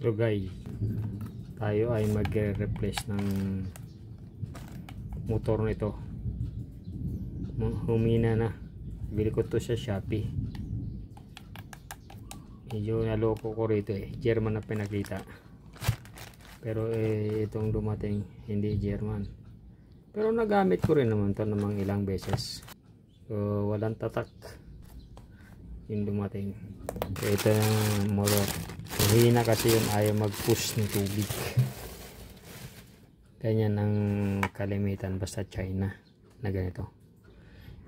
Lugay, tayo ay magre-replace ng motor nito. Humina na. Bili ko to sa Shopee. Medyo naloko ko rito German na pinakita, pero itong dumating hindi German, pero nagamit ko rin naman to namang ilang beses, so walang tatak yung dumating. So ito yung motor. Hina kasi yun, ayaw mag-push ng tubig. Ganyan ang kalimitan basta China na ganito.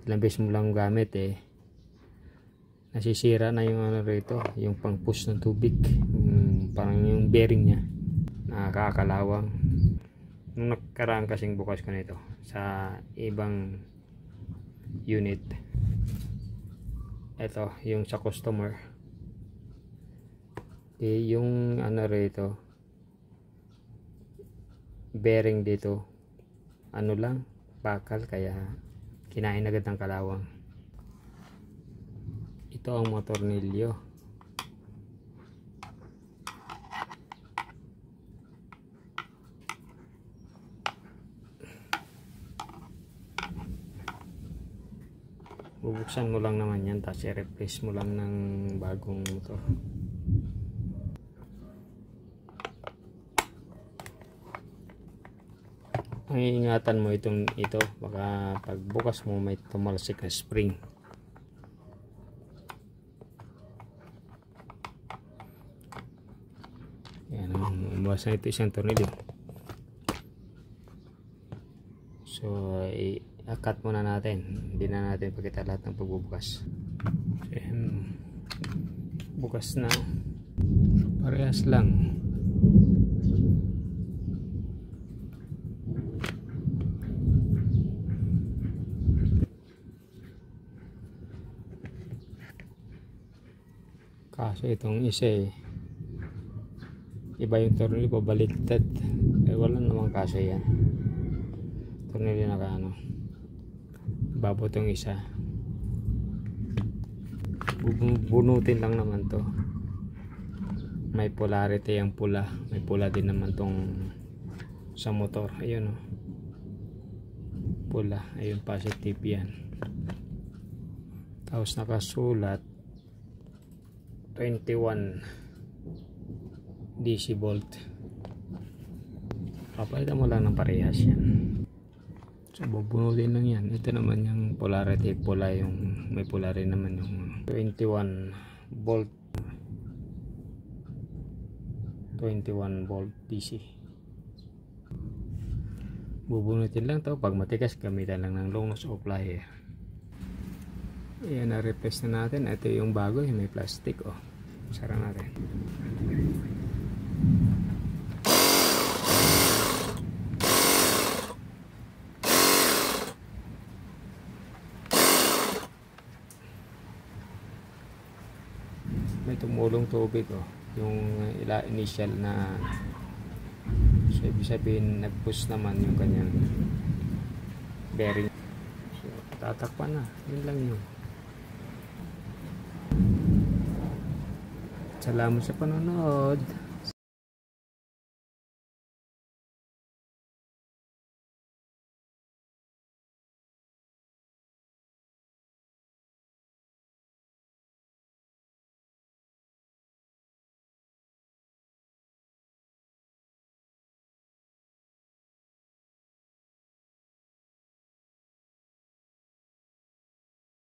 Ilang beses mo lang gamit nasisira na yung ano rito, yung pang push ng tubig, parang yung bearing nya nakakalawang. Nung nakaraan kasing bukas ko nito sa ibang unit, ito yung sa customer, yung ano rito, bearing dito ano lang, bakal, kaya kinain agad ng kalawang. Ito ang motornilyo. Bubuksan mo lang naman yan, tapos i-replace mo lang ng bagong motor. Ang iingatan mo ito, baka pagbukas mo may tumalsik na spring. Yan, umawasan ito isang tornilyo. So i-cut muna natin, hindi na natin pakita lahat ng pagbubukas. Bukas na, parehas lang. Kasi itong isa iba yung tornilyo, pabaliktad. Wala namang kaso yan. Tornilyo na kaano, babo itong isa. Bunutin lang naman to. May polarity ang pula, may pula din naman tong sa motor. Ayun pula, ayun positive yan. Tapos nakasulat 21 DC volt. Papalitan mo lang ng parehas yan. So bubunutin lang yan. Ito naman yung polarity, pula, yung may polarity naman yung 21 volt 21 volt DC. Bubunutin lang to. Pag matigas, gamitan lang ng long nose o plier. Ayan, na-replace na natin. Ito yung bago, may plastic. Sara natin. May tumulong tubig yung initial na, so ibig sabihin nag-push naman yung kanyang bearing. So tatakpan na, yun lang yun. Salamat sa panonood.